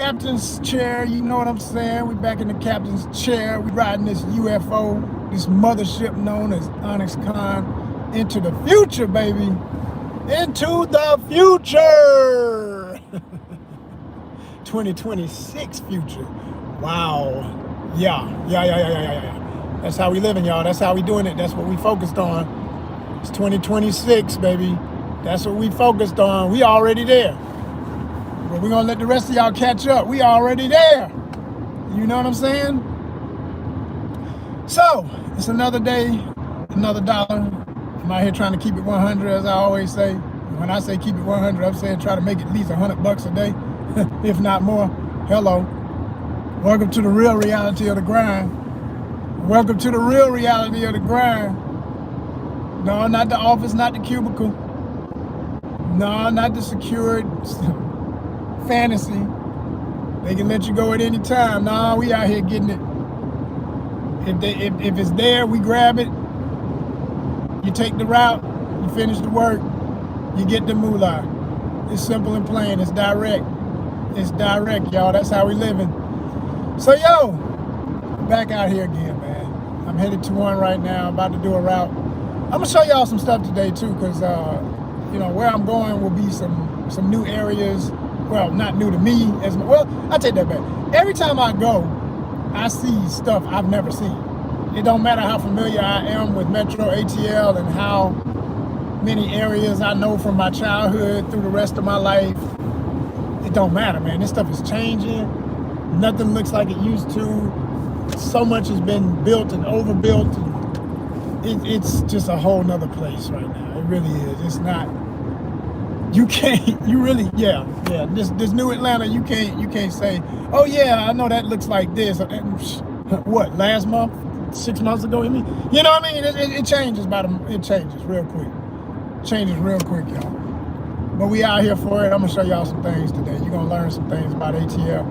captain's chair, you know what I'm saying? We back in the captain's chair. We riding this UFO, this mothership known as ONYXCON, into the future, baby. Into the future. 2026 future. Wow. Yeah. That's how we living, y'all. That's how we doing it. That's what we focused on. It's 2026, baby. That's what we focused on. We already there. But we're gonna let the rest of y'all catch up. We already there. You know what I'm saying? So, it's another day, another dollar. I'm out here trying to keep it 100, as I always say. When I say keep it 100, I'm saying try to make at least $100 a day, if not more. Hello. Welcome to the real reality of the grind. Welcome to the real reality of the grind. No, not the office, not the cubicle. No, not the secured fantasy. They can let you go at any time. No, we out here getting it. If it's there, we grab it. You take the route, you finish the work, you get the moolah. It's simple and plain. It's direct. It's direct, y'all. That's how we living. So, yo, back out here again, man. I'm headed to one right now. I'm about to do a route. I'm gonna show y'all some stuff today too, because you know, where I'm going will be some new areas. Well, not new to me as well. I take that back. Every time I go, I see stuff I've never seen. It don't matter how familiar I am with Metro ATL and how many areas I know from my childhood through the rest of my life. It don't matter, man. This stuff is changing. Nothing looks like it used to. So much has been built and overbuilt. It's just a whole nother place right now. It really is. It's not. You can't. You really. Yeah. This new Atlanta. You can't say, oh yeah, I know that looks like this. What, last month, 6 months ago? You know what I mean? It changes it changes real quick. Changes real quick, y'all. But we out here for it. I'm gonna show y'all some things today. You're gonna learn some things about ATL.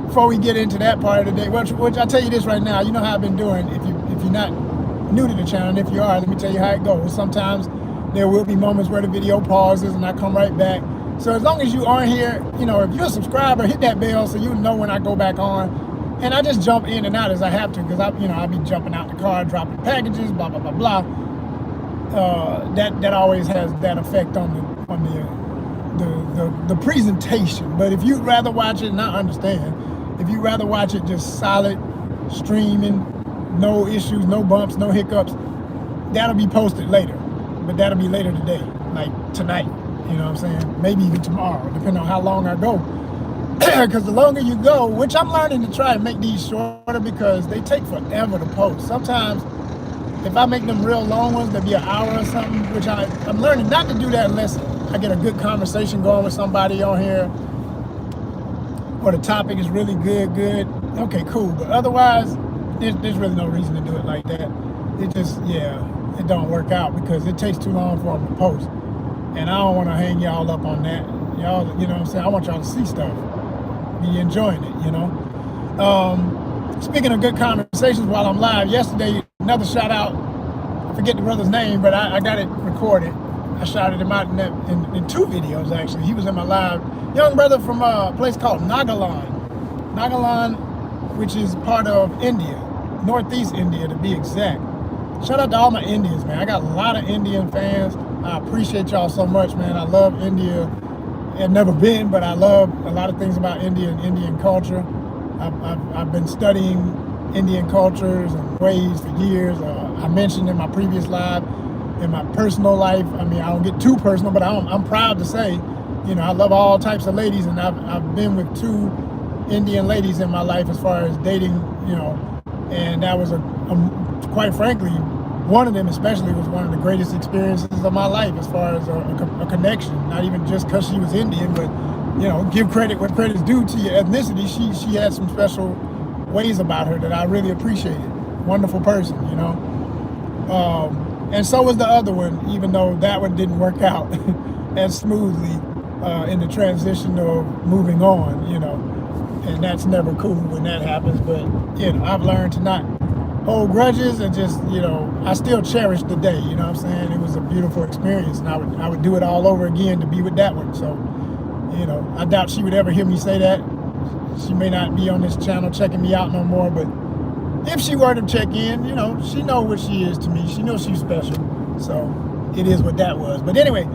Before we get into that part of the day, which I'll tell you this right now. You know how I've been doing. If you're not new to the channel, and if you are, let me tell you how it goes. Sometimes there will be moments where the video pauses and I come right back. So as long as you aren't here, you know, if you're a subscriber, hit that bell so you know when I go back on. And I just jump in and out as I have to, because I'll be jumping out the car, dropping packages, blah blah blah blah. That always has that effect on the presentation. But if you'd rather watch it, and I understand, if you'd rather watch it just solid, streaming, no issues, no bumps, no hiccups, that'll be posted later. But that'll be later today, like tonight. You know what I'm saying? Maybe even tomorrow, depending on how long I go. Because the longer you go, which I'm learning to try and make these shorter because they take forever to post. Sometimes, if I make them real long ones, they'll be an hour or something, which I'm learning not to do that unless I get a good conversation going with somebody on here, or the topic is really good. Okay, cool. But otherwise, there's really no reason to do it like that. It just, it don't work out because it takes too long for them to post. And I don't want to hang y'all up on that. Y'all, you know what I'm saying? I want y'all to see stuff. Be enjoying it, you know? Speaking of good conversations while I'm live, yesterday, another shout out, I forget the brother's name, but I got it recorded. I shouted him out in two videos, actually. He was in my live. Young brother from a place called Nagaland, which is part of India, Northeast India to be exact. Shout out to all my Indians, man. I got a lot of Indian fans. I appreciate y'all so much, man. I love India. I've never been, but I love a lot of things about India and Indian culture. I've been studying Indian cultures and ways for years. I mentioned in my previous live, in my personal life, I mean, I don't get too personal, but I'm proud to say, you know, I love all types of ladies, and I've been with 2 Indian ladies in my life as far as dating, you know, and that was quite frankly, one of them especially was one of the greatest experiences of my life as far as a connection, not even just because she was Indian, but, you know, give credit where credit's due to your ethnicity. She had some special ways about her that I really appreciated. Wonderful person, you know. And so was the other one, even though that one didn't work out as smoothly in the transition of moving on, you know. And that's never cool when that happens, but, you know, I've learned to not hold grudges and just, you know, I still cherish the day, you know what I'm saying? It was a beautiful experience, and I would do it all over again to be with that one. So, You know, I doubt she would ever hear me say that. She may not be on this channel checking me out no more, but if she were to check in, you know, she know what she is to me. She knows she's special. So it is what that was. But anyway,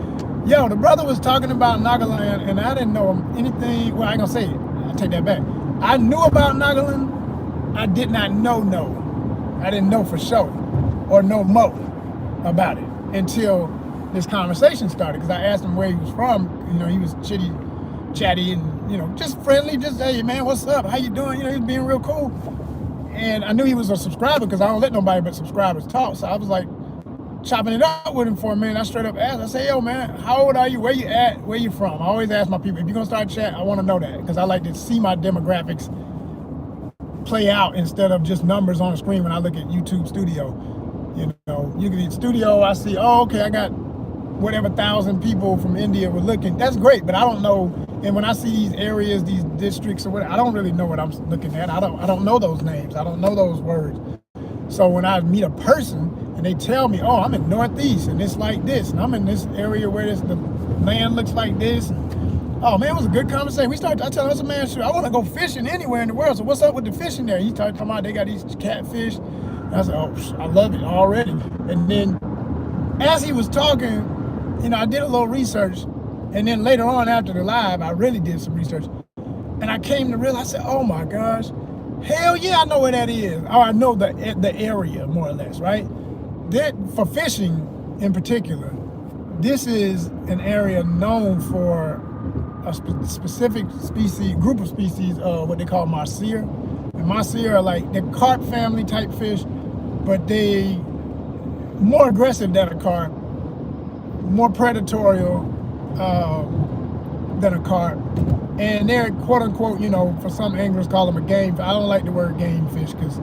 yo, the brother was talking about Nagaland, and I didn't know anything. Well, I ain't gonna say it. I'll take that back. I knew about Nagaland. I did not know. I didn't know for sure or know more about it until this conversation started, because I asked him where he was from. You know, he was chatty, and, you know, just friendly, just, hey, man, what's up? How you doing? You know, he was being real cool. And I knew he was a subscriber because I don't let nobody but subscribers talk. So I was like chopping it up with him for a minute. I straight up asked, I say, yo, man, how old are you? Where you at? Where you from? I always ask my people, if you're going to start chat, I want to know that, because I like to see my demographics play out instead of just numbers on the screen when I look at YouTube Studio. You know, you can get Studio, I see, oh, okay, I got whatever 1,000 people from India were looking. That's great, but I don't know. And when I see these areas, these districts or whatever, I don't really know what I'm looking at. I don't know those names. I don't know those words. So when I meet a person and they tell me, oh, I'm in Northeast and it's like this, and I'm in this area where the land looks like this. And, oh man, it was a good conversation. I tell him, man, shoot, I want to go fishing anywhere in the world. So what's up with the fishing there? He started talking about they got these catfish. And I said, oh, I love it already. And then as he was talking, you know, I did a little research, and then later on after the live, I really did some research, and I came to realize, I said, oh my gosh, hell yeah, I know where that is. Oh, I know the area more or less, right? That for fishing in particular, this is an area known for a specific group of species, what they call marcia. And marcia are like, they're carp family type fish, but they more aggressive than a carp, more predatory than a carp, and they're quote unquote, you know, for some anglers call them a game. I don't like the word game fish because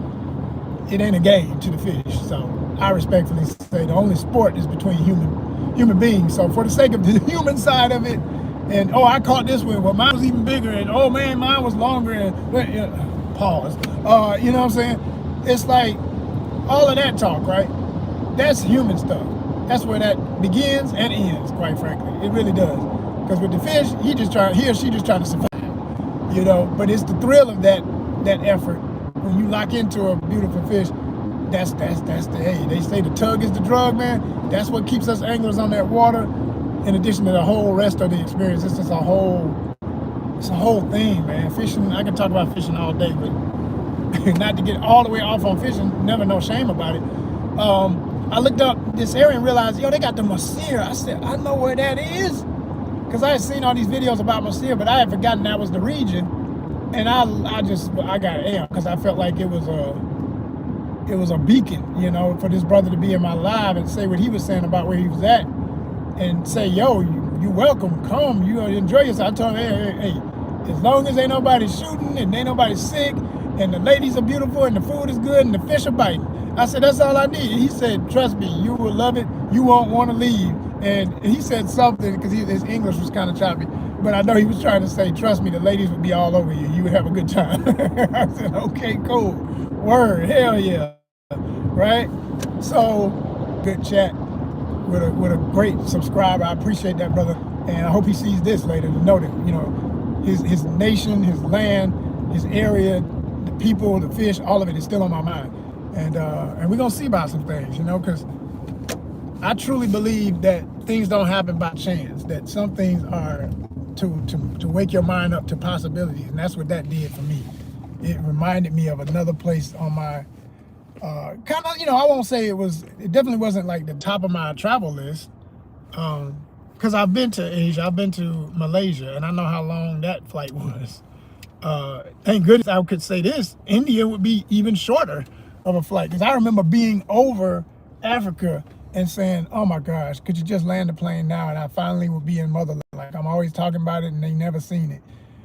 it ain't a game to the fish. So I respectfully say the only sport is between human beings. So for the sake of the human side of it, and oh, I caught this one, well mine was even bigger, and oh man, mine was longer, and pause. You know what I'm saying? It's like all of that talk, right? That's human stuff. That's where that begins and ends, quite frankly. It really does. Because with the fish, he or she just trying to survive, you know. But it's the thrill of that effort. When you lock into a beautiful fish, that's hey, they say the tug is the drug, man. That's what keeps us anglers on that water. In addition to the whole rest of the experience, it's just a whole thing, man. Fishing, I can talk about fishing all day, but not to get all the way off on fishing. Never no shame about it. I looked up this area and realized, yo, they got the marcia. I said, I know where that is. Because I had seen all these videos about marcia, but I had forgotten that was the region. And I got amped because I felt like it was a beacon, you know, for this brother to be in my live and say what he was saying about where he was at. And say, yo, you welcome, come, you enjoy yourself. I told him, hey, as long as ain't nobody shooting and ain't nobody sick, and the ladies are beautiful and the food is good and the fish are biting, I said, that's all I need. He said, trust me, you will love it. You won't want to leave. And he said something, because his English was kind of choppy, but I know he was trying to say, trust me, the ladies would be all over you. You would have a good time. I said, okay, cool. Word, hell yeah. Right? So, good chat with a great subscriber. I appreciate that, brother. And I hope he sees this later to know that, you know, his nation, his land, his area, the people, the fish, all of it is still on my mind. And we're going to see about some things, you know, because I truly believe that things don't happen by chance, that some things are to wake your mind up to possibilities. And that's what that did for me. It reminded me of another place on my, kind of, you know, I won't say it definitely wasn't like the top of my travel list. Because I've been to Asia, I've been to Malaysia, and I know how long that flight was. Thank goodness I could say this, India would be even shorter of a flight, because I remember being over Africa and saying, oh my gosh, could you just land the plane now? And I finally would be in motherland. Like, I'm always talking about it and they never seen it.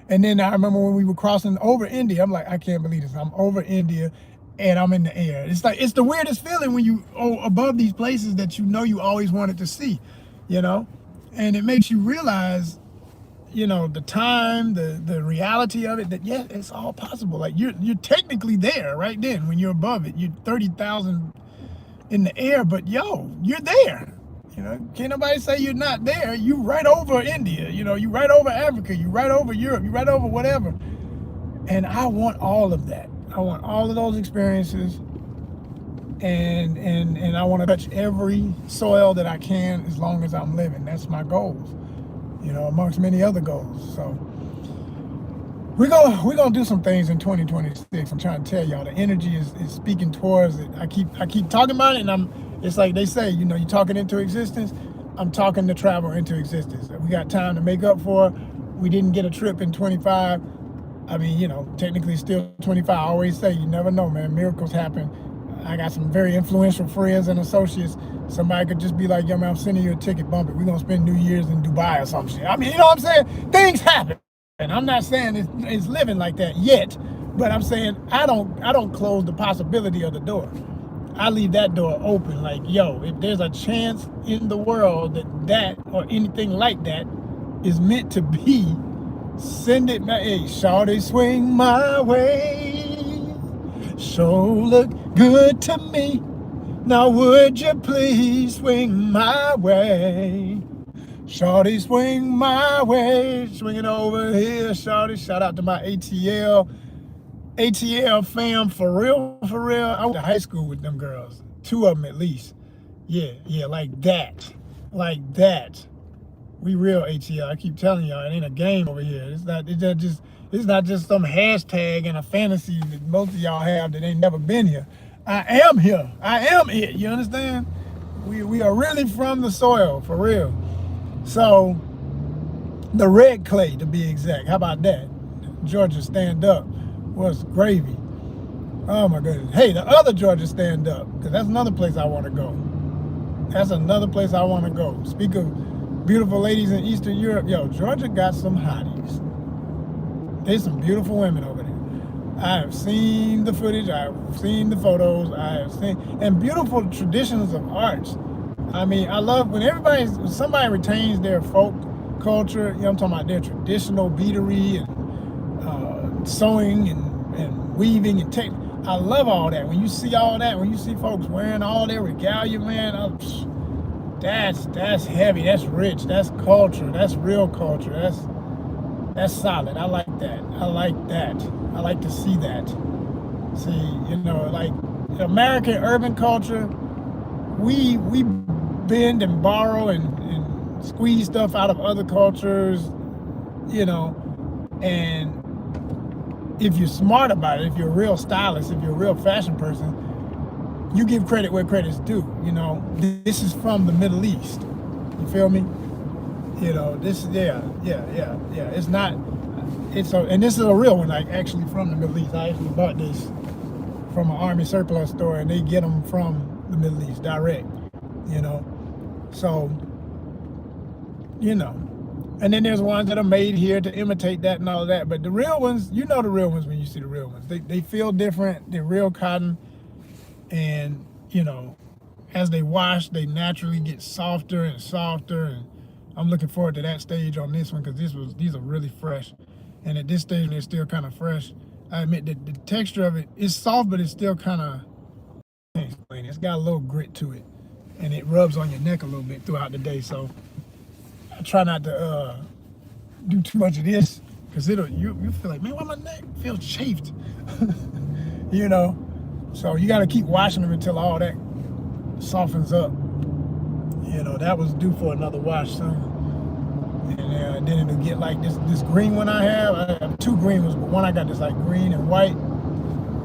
And then I remember when we were crossing over India, I'm like, I can't believe this. I'm over India and I'm in the air. It's like, it's the weirdest feeling when you above these places that you know you always wanted to see, you know? And it makes you realize, you know, the time, the reality of it, that yeah, it's all possible. Like you're technically there right then when you're above it. You're 30,000 in the air, but yo, you're there. You know, can't nobody say you're not there. You right over India, you know, you right over Africa, you right over Europe, you right over whatever. And I want all of that. I want all of those experiences, and I want to touch every soil that I can as long as I'm living. That's my goals, you know, amongst many other goals. So we're gonna do some things in 2026. I'm trying to tell y'all, the energy is speaking towards it. I keep talking about it, and it's like they say, you know, you're talking into existence. I'm talking the travel into existence. We got time to make up for. We didn't get a trip in 25. I mean, you know, technically still 25. I always say, you never know, man. Miracles happen. I got some very influential friends and associates. Somebody could just be like, yo, man, I'm sending you a ticket, bump it. We're going to spend New Year's in Dubai or some shit. I mean, you know what I'm saying? Things happen. And I'm not saying it's living like that yet, but I'm saying I don't close the possibility of the door. I leave that door open. Like, yo, if there's a chance in the world that or anything like that is meant to be, send it my hey, shawty, swing my way. Sure look good to me. Now would you please swing my way? Shawty, swing my way. Swinging over here, shawty. Shout out to my ATL fam, for real, for real. I went to high school with them girls. 2 of them at least. Yeah, like that. Like that. We real ATL. I keep telling y'all, it ain't a game over here. It's not just some hashtag and a fantasy that most of y'all have that ain't never been here. I am here. I am it. You understand? We are really from the soil, for real. So, the red clay to be exact. How about that? Georgia stand up was gravy. Oh my goodness. Hey, the other Georgia stand up, because that's another place I want to go. That's another place I want to go. Speak of beautiful ladies in Eastern Europe, yo, Georgia got some hotties. There's some beautiful women over there. I have seen the footage, I have seen the photos, I have seen, and beautiful traditions of arts. I mean, I love when somebody retains their folk culture, you know, I'm talking about their traditional beadery and sewing and weaving and tech. I love all that. When you see all that, when you see folks wearing all their regalia, man, that's heavy, that's rich, that's culture, that's real culture, that's solid. I like that. I like that. I like to see that. See, you know, like American urban culture, we bend and borrow and squeeze stuff out of other cultures, you know, and if you're smart about it, if you're a real stylist, if you're a real fashion person, you give credit where credit's due. You know, this is from the Middle East. You feel me? You know, this, yeah. It's not, and this is a real one, like actually from the Middle East. I actually bought this from an army surplus store, and they get them from the Middle East direct, you know. So, you know, and then there's ones that are made here to imitate that and all of that. But the real ones, you know the real ones when you see the real ones. They feel different. They're real cotton. And, you know, as they wash, they naturally get softer and softer. And I'm looking forward to that stage on this one, because these are really fresh. And at this stage, they're still kind of fresh. I admit that the texture of it is soft, but it's still kind of, I can't explain it. It's got a little grit to it. And it rubs on your neck a little bit throughout the day. So I try not to do too much of this, because you feel like, man, why my neck feels chafed? You know? So you got to keep washing them until all that softens up. You know, that was due for another wash soon. And then it'll get like this green one I have 2 green ones, but one I got this like green and white.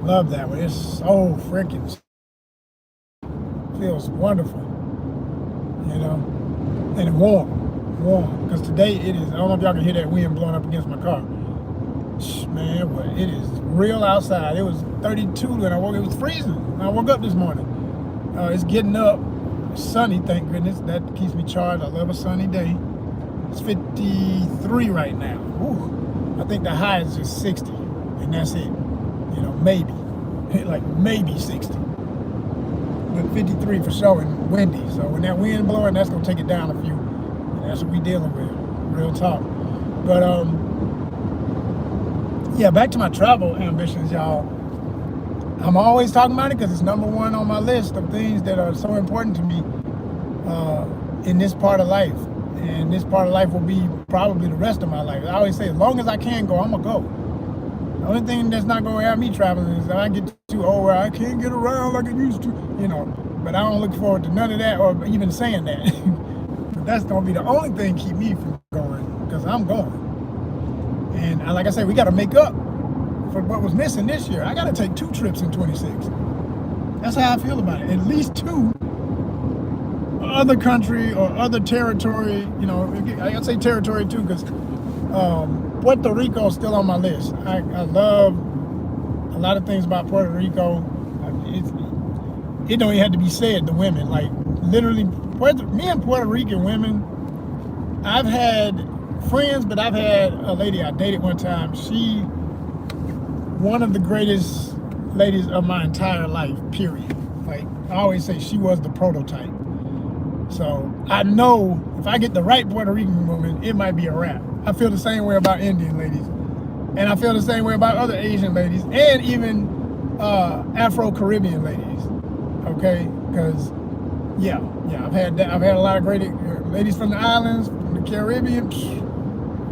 Love that one. It's so freaking, feels wonderful. You know, and warm. Because today it is, I don't know if y'all can hear that wind blowing up against my car. Man, what, it is real outside. It was 32 when I woke. It was freezing when I woke up this morning. It's getting up. It's sunny, thank goodness. That keeps me charged. I love a sunny day. It's 53 right now. Ooh, I think the high is just 60, and that's it. You know, maybe. Like maybe 60. But 53 for sure, and windy. So when that wind blowing, that's gonna take it down a few. And that's what we dealing with. Real talk. But yeah, back to my travel ambitions, y'all. I'm always talking about it because it's #1 on my list of things that are so important to me. in this part of life. And this part of life will be probably the rest of my life. I always say, as long as I can go, I'm going to go. The only thing that's not going to have me traveling is if I get too old where I can't get around like I used to, But I don't look forward to none of that or even saying that. But that's going to be the only thing keep me from going, because I'm going. And like I said, we got to make up for what was missing this year. I got to take 2 trips in 26. That's how I feel about it. At least 2 other country or other territory. I say territory too, because Puerto Rico is still on my list. I love a lot of things about Puerto Rico. It don't even have to be said, the women. Like, literally, me and Puerto Rican women, I've had friends, but I've had a lady I dated one time. She, one of the greatest ladies of my entire life, period. Like, I always say she was the prototype. So I know if I get the right Puerto Rican woman, it might be a wrap. I feel the same way about Indian ladies. And I feel the same way about other Asian ladies, and even Afro-Caribbean ladies. Okay? Because, I've had that. I've had a lot of great ladies from the islands, from the Caribbean.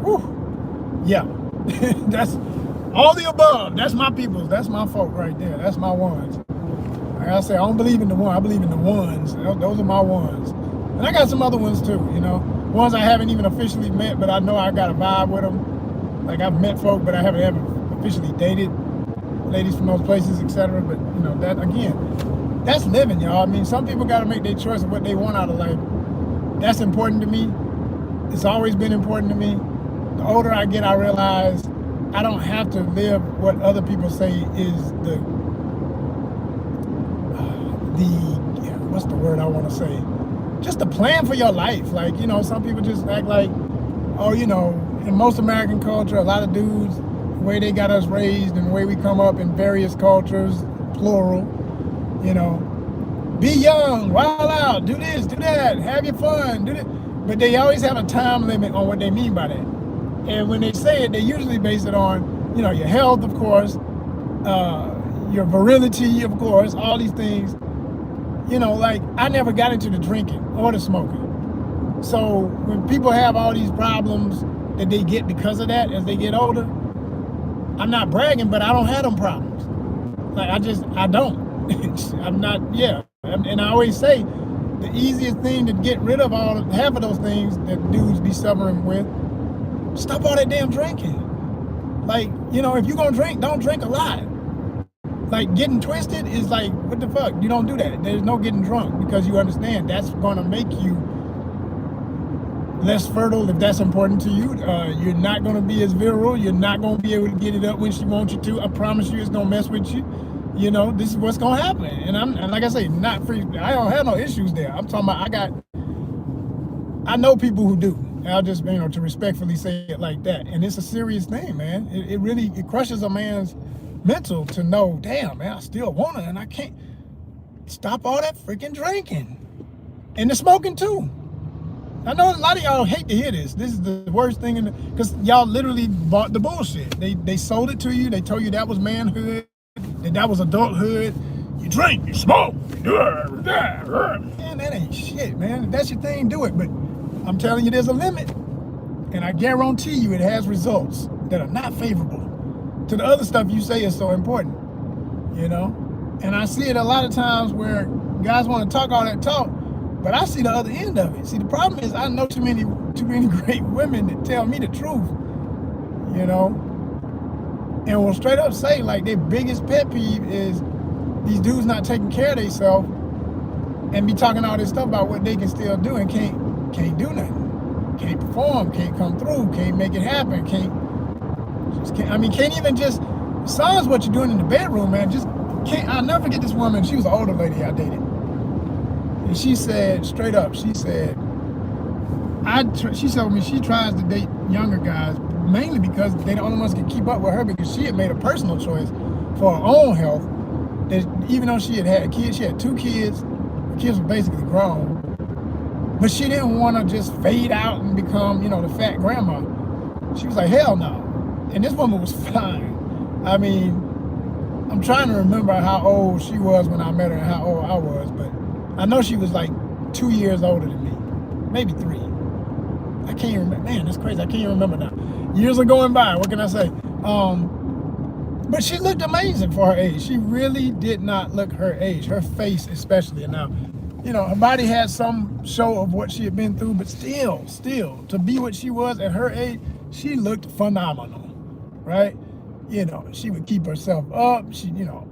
Whew. Yeah. That's all the above. That's my peoples. That's my folk right there. That's my ones. Like I say, I don't believe in the one. I believe in the ones. Those are my ones. And I got some other ones too, Ones I haven't even officially met, but I know I got a vibe with them. Like, I've met folk, but I haven't ever officially dated ladies from those places, etc. But, that, again, that's living, y'all. I mean, some people got to make their choice of what they want out of life. That's important to me. It's always been important to me. The older I get, I realize I don't have to live what other people say is what's the word I want to say? Just the plan for your life. Like, some people just act like, in most American culture, a lot of dudes, the way they got us raised and the way we come up in various cultures, plural, be young, wild out, do this, do that, have your fun, do that. But they always have a time limit on what they mean by that. And when they say it, they usually base it on, your health, of course, your virility, of course, all these things. Like, I never got into the drinking or the smoking. So when people have all these problems that they get because of that as they get older, I'm not bragging, but I don't have them problems. Like, I don't. I'm not, And I always say, the easiest thing to get rid of half of those things that dudes be suffering with, stop all that damn drinking. Like, if you're going to drink, don't drink a lot. Like, getting twisted is like, what the fuck? You don't do that. There's no getting drunk, because you understand that's going to make you less fertile if that's important to you. You're not going to be as virile. You're not going to be able to get it up when she wants you to. I promise you it's going to mess with you. This is what's going to happen. And like I say, not free. I don't have no issues there. I'm talking about, I know people who do. I'll just, to respectfully say it like that. And it's a serious thing, man. It really crushes a man's mental to know, damn, man, I still want it and I can't. Stop all that freaking drinking. And the smoking too. I know a lot of y'all hate to hear this. This is the worst thing because y'all literally bought the bullshit. They sold it to you. They told you that was manhood, that was adulthood. You drink, you smoke, man, that ain't shit, man. If that's your thing, do it. But I'm telling you, there's a limit. And I guarantee you it has results that are not favorable to the other stuff you say is so important, And I see it a lot of times where guys want to talk all that talk, but I see the other end of it. See, the problem is I know too many great women that tell me the truth, and will straight up say, like, their biggest pet peeve is these dudes not taking care of themselves and be talking all this stuff about what they can still do and can't do nothing, can't perform, can't come through, can't make it happen, can't even just, besides what you're doing in the bedroom, man, I'll never forget this woman. She was an older lady I dated. And she said, straight up, she said, she told me she tries to date younger guys, mainly because they're the only ones that can keep up with her, because she had made a personal choice for her own health, that even though she had kids, she had 2 kids, the kids were basically grown, but she didn't want to just fade out and become, the fat grandma. She was like, hell no. And this woman was fine. I mean, I'm trying to remember how old she was when I met her and how old I was, but I know she was like 2 years older than me. maybe 3. I can't even remember. Man, that's crazy. I can't even remember now. Years are going by. What can I say? But she looked amazing for her age. She really did not look her age. Her face especially. And now, you know, her body had some show of what she had been through, but still, to be what she was at her age, she looked phenomenal, right? You know, she would keep herself up. She, you know,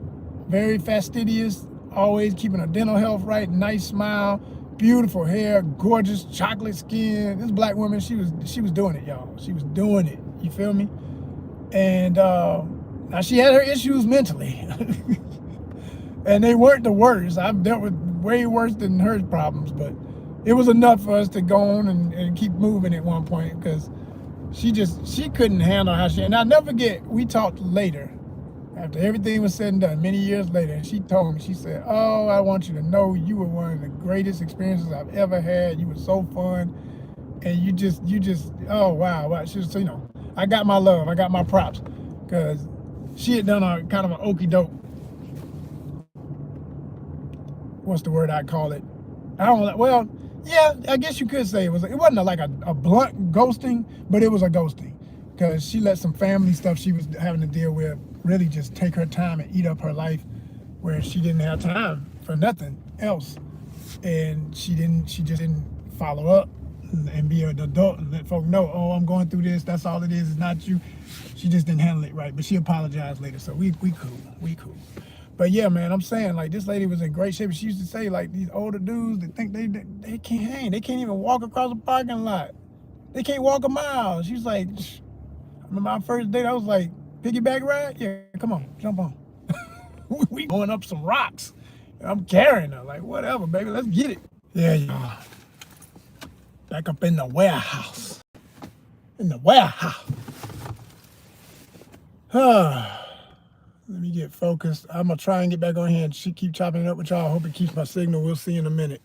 very fastidious, always keeping her dental health right, nice smile, beautiful hair, gorgeous chocolate skin. This black woman, she was doing it, y'all. She was doing it. You feel me? And now she had her issues mentally. And they weren't the worst. I've dealt with way worse than her problems, but it was enough for us to go on and keep moving at one point, because she couldn't handle how she, and I'll never forget, we talked later, after everything was said and done, many years later, and she told me, she said, oh, I want you to know you were one of the greatest experiences I've ever had. You were so fun. And you just, oh, wow. She was, so, you know, I got my love, I got my props, because she had done a kind of an okey doke, what's the word I'd call it? I don't know. Well, yeah, I guess you could say it wasn't like a blunt ghosting, but it was a ghosting, because she let some family stuff she was having to deal with really just take her time and eat up her life, where she didn't have time for nothing else. And she just didn't follow up and be an adult and let folk know, oh, I'm going through this, that's all it is, it's not you. She just didn't handle it right, but she apologized later, so we cool. But yeah, man, I'm saying, like, this lady was in great shape. She used to say, like, these older dudes that think they can't hang, they can't even walk across a parking lot, they can't walk a mile. She's like, I remember our first date, I was like, piggyback ride? Yeah, come on, jump on. We going up some rocks. I'm carrying her, like, whatever, baby, let's get it. Yeah, y'all. Back up in the warehouse. Let me get focused. I'm going to try and get back on here and keep chopping it up with y'all. I hope it keeps my signal. We'll see in a minute.